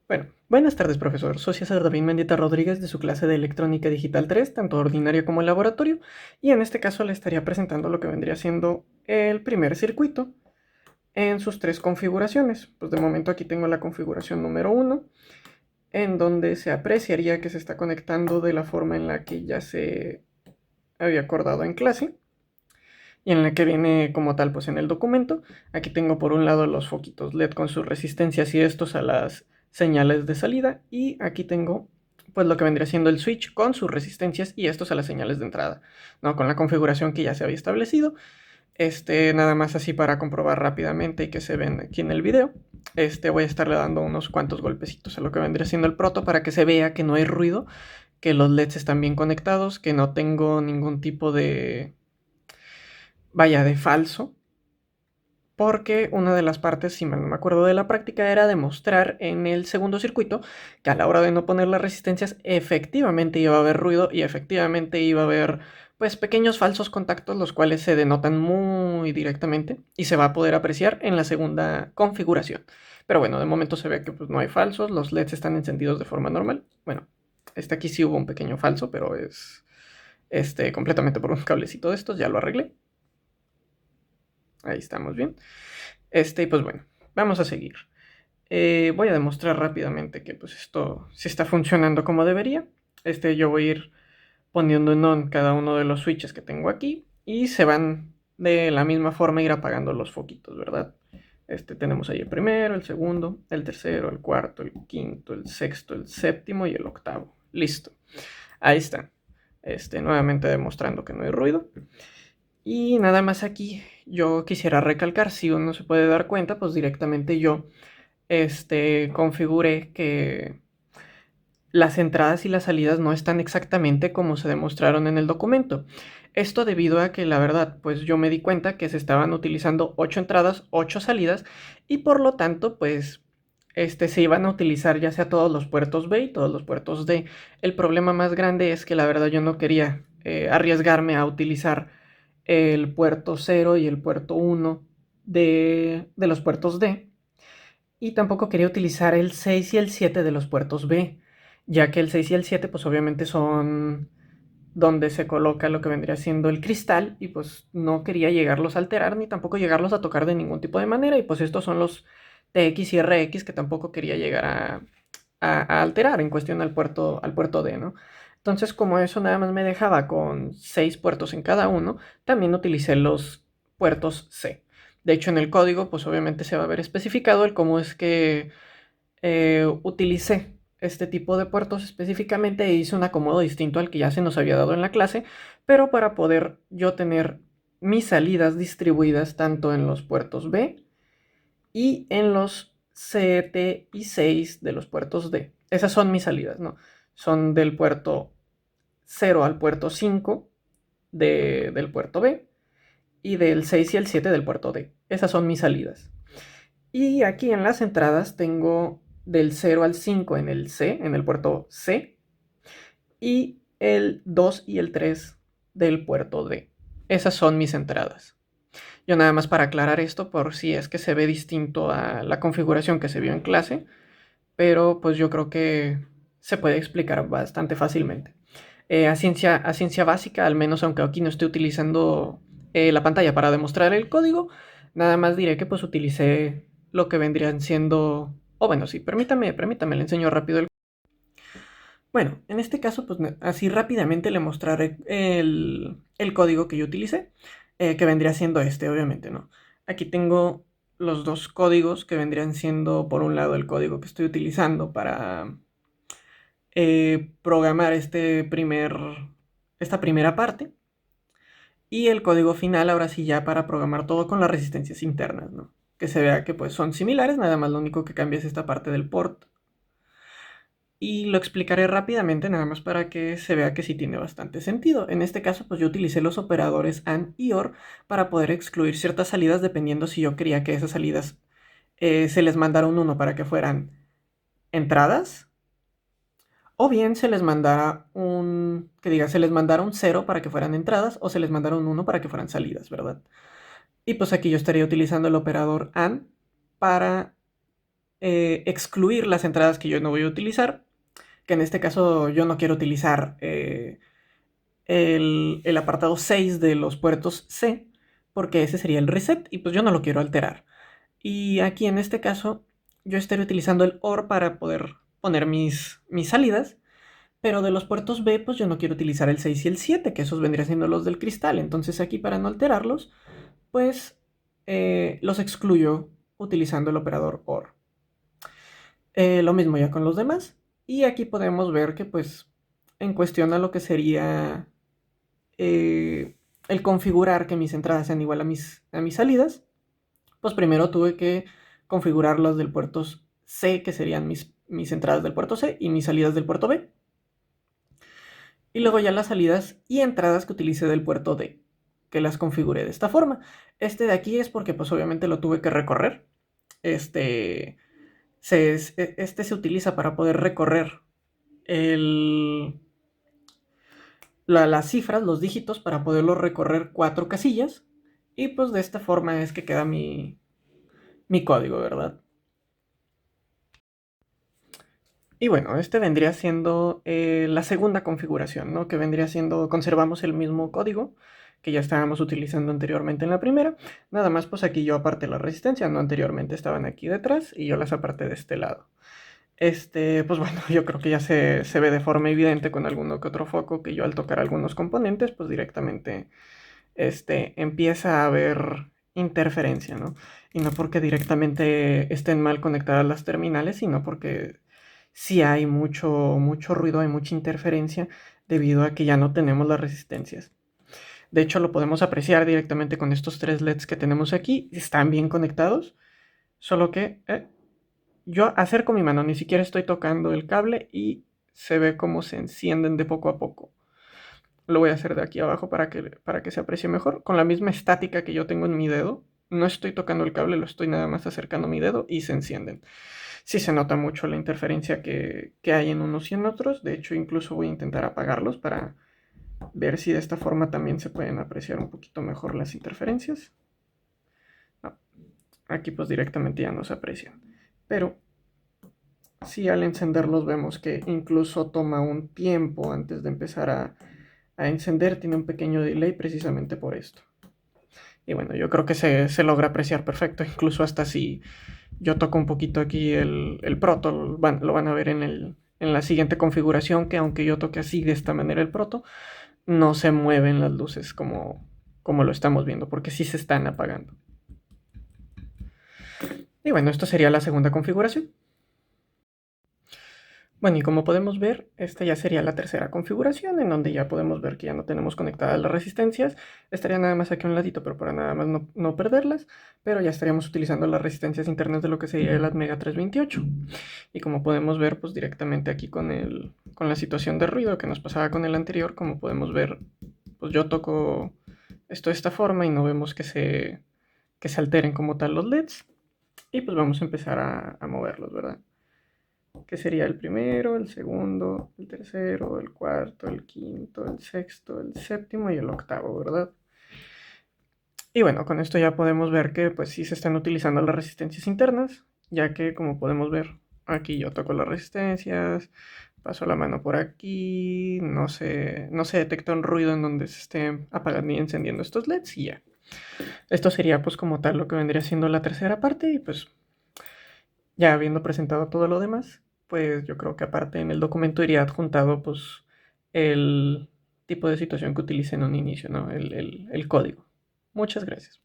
Bueno, buenas tardes, profesor. Soy César David Mendieta Rodríguez de su clase de Electrónica Digital 3, tanto ordinario como laboratorio, y en este caso le estaría presentando lo que vendría siendo el primer circuito en sus tres configuraciones. Pues de momento aquí tengo la configuración número 1, en donde se apreciaría que se está conectando de la forma en la que ya se había acordado en clase y en la que viene como tal pues en el documento. Aquí tengo por un lado los foquitos LED con sus resistencias y estos a las señales de salida, y aquí tengo pues lo que vendría siendo el switch con sus resistencias y estos a las señales de entrada, ¿no? Con la configuración que ya se había establecido. Nada más así para comprobar rápidamente y que se ven aquí en el video. Voy a estarle dando unos cuantos golpecitos a lo que vendría siendo el proto para que se vea que no hay ruido, que los LEDs están bien conectados, que no tengo ningún tipo de, vaya, de falso, porque una de las partes, si mal no me acuerdo de la práctica, era demostrar en el segundo circuito que a la hora de no poner las resistencias efectivamente iba a haber ruido y efectivamente iba a haber pues pequeños falsos contactos, los cuales se denotan muy directamente y se va a poder apreciar en la segunda configuración. Pero bueno, de momento se ve que pues no hay falsos, los LEDs están encendidos de forma normal. Bueno, aquí sí hubo un pequeño falso, pero es completamente por un cablecito de estos, ya lo arreglé. Ahí estamos bien. Y pues bueno, vamos a seguir. Voy a demostrar rápidamente que pues esto sí está funcionando como debería. Yo voy a ir poniendo en on cada uno de los switches que tengo aquí y se van de la misma forma a ir apagando los foquitos, ¿verdad? Tenemos ahí el primero, el segundo, el tercero, el cuarto, el quinto, el sexto, el séptimo y el octavo. Listo. Ahí está. Nuevamente demostrando que no hay ruido. Y nada más aquí yo quisiera recalcar, si uno se puede dar cuenta, pues directamente yo configuré que las entradas y las salidas no están exactamente como se demostraron en el documento. Esto debido a que la verdad, pues yo me di cuenta que se estaban utilizando 8 entradas, 8 salidas, y por lo tanto, pues se iban a utilizar ya sea todos los puertos B y todos los puertos D. El problema más grande es que la verdad yo no quería arriesgarme a utilizar el puerto 0 y el puerto 1 de los puertos D, y tampoco quería utilizar el 6 y el 7 de los puertos B, ya que el 6 y el 7 pues obviamente son donde se coloca lo que vendría siendo el cristal, y pues no quería llegarlos a alterar ni tampoco llegarlos a tocar de ningún tipo de manera, y pues estos son los TX y RX que tampoco quería llegar a alterar en cuestión al puerto D, ¿no? Entonces, como eso nada más me dejaba con 6 puertos en cada uno, también utilicé los puertos C. De hecho, en el código, pues obviamente se va a ver especificado el cómo es que utilicé este tipo de puertos específicamente, e hice un acomodo distinto al que ya se nos había dado en la clase, pero para poder yo tener mis salidas distribuidas tanto en los puertos B y en los 7 y 6 de los puertos D. Esas son mis salidas, ¿no? Son del puerto 0 al puerto 5 del puerto B y del 6 y el 7 del puerto D. Esas son mis salidas. Y aquí en las entradas tengo del 0 al 5 en el C, en el puerto C, y el 2 y el 3 del puerto D. Esas son mis entradas. Yo nada más para aclarar esto por si es que se ve distinto a la configuración que se vio en clase, pero pues yo creo que se puede explicar bastante fácilmente. A ciencia básica, al menos aunque aquí no estoy utilizando la pantalla para demostrar el código, nada más diré que pues utilicé lo que vendrían siendo... O bueno, sí, permítame, le enseño rápido el... Bueno, en este caso, pues así rápidamente le mostraré el código que yo utilicé, que vendría siendo obviamente, ¿no? Aquí tengo los dos códigos que vendrían siendo, por un lado, el código que estoy utilizando para programar esta primera parte, y el código final, ahora sí ya para programar todo con las resistencias internas, ¿no? Que se vea que pues son similares, nada más lo único que cambia es esta parte del port. Y lo explicaré rápidamente, nada más para que se vea que sí tiene bastante sentido. En este caso, pues yo utilicé los operadores AND y OR para poder excluir ciertas salidas dependiendo si yo quería que esas salidas se les mandara un 1 para que fueran entradas, o bien se les mandara se les mandara un 0 para que fueran entradas, o se les mandara un 1 para que fueran salidas, ¿verdad? Y pues aquí yo estaría utilizando el operador AND para excluir las entradas que yo no voy a utilizar, que en este caso yo no quiero utilizar el apartado 6 de los puertos C, porque ese sería el reset y pues yo no lo quiero alterar. Y aquí en este caso yo estaré utilizando el OR para poder poner mis salidas, pero de los puertos B pues yo no quiero utilizar el 6 y el 7, que esos vendrían siendo los del cristal. Entonces aquí, para no alterarlos, pues los excluyo utilizando el operador OR. Lo mismo ya con los demás. Y aquí podemos ver que pues en cuestión a lo que sería el configurar que mis entradas sean igual a mis salidas, pues primero tuve que configurar las del puerto C, que serían mis entradas del puerto C, y mis salidas del puerto B. Y luego ya las salidas y entradas que utilicé del puerto D, que las configuré de esta forma. Este de aquí es porque pues obviamente lo tuve que recorrer. Este se utiliza para poder recorrer las cifras, los dígitos, para poderlo recorrer 4 casillas. Y pues de esta forma es que queda mi código, ¿verdad? Y bueno, este vendría siendo la segunda configuración, ¿no? Que vendría siendo, conservamos el mismo código que ya estábamos utilizando anteriormente en la primera. Nada más, pues aquí yo aparté la resistencia, no, anteriormente estaban aquí detrás y yo las aparté de este lado. Pues bueno, yo creo que ya se ve de forma evidente con alguno que otro foco que yo, al tocar algunos componentes, pues directamente empieza a haber interferencia, ¿no? Y no porque directamente estén mal conectadas las terminales, sino porque sí hay mucho ruido, hay mucha interferencia debido a que ya no tenemos las resistencias. De hecho, lo podemos apreciar directamente con estos 3 LEDs que tenemos aquí. Están bien conectados, solo que yo acerco mi mano, ni siquiera estoy tocando el cable y se ve cómo se encienden de poco a poco. Lo voy a hacer de aquí abajo para que se aprecie mejor. Con la misma estática que yo tengo en mi dedo. No estoy tocando el cable, lo estoy nada más acercando mi dedo y se encienden. Sí se nota mucho la interferencia que hay en unos y en otros. De hecho, incluso voy a intentar apagarlos para ver si de esta forma también se pueden apreciar un poquito mejor las interferencias. No, aquí pues directamente ya no se aprecian. Pero sí, al encenderlos vemos que incluso toma un tiempo antes de empezar a encender. Tiene un pequeño delay precisamente por esto. Y bueno, yo creo que se logra apreciar perfecto. Incluso hasta si yo toco un poquito aquí el proto, lo van a ver en la siguiente configuración, que aunque yo toque así de esta manera el proto, no se mueven las luces como lo estamos viendo, porque sí se están apagando. Y bueno, esto sería la segunda configuración. Bueno, y como podemos ver, esta ya sería la tercera configuración, en donde ya podemos ver que ya no tenemos conectadas las resistencias. Estaría nada más aquí a un ladito, pero para nada más no perderlas. Pero ya estaríamos utilizando las resistencias internas de lo que sería el Atmega 328. Y como podemos ver, pues directamente aquí con la situación de ruido que nos pasaba con el anterior, como podemos ver, pues yo toco esto de esta forma y no vemos que se alteren como tal los LEDs. Y pues vamos a empezar a moverlos, ¿verdad? Que sería el primero, el segundo, el tercero, el cuarto, el quinto, el sexto, el séptimo y el octavo, ¿verdad? Y bueno, con esto ya podemos ver que pues sí se están utilizando las resistencias internas, ya que como podemos ver, aquí yo toco las resistencias, paso la mano por aquí, no se detecta un ruido en donde se estén apagando y encendiendo estos LEDs y ya. Esto sería pues como tal lo que vendría siendo la tercera parte. Y pues ya habiendo presentado todo lo demás, pues yo creo que aparte en el documento iría adjuntado pues el tipo de situación que utilicé en un inicio, ¿no? El código. Muchas gracias.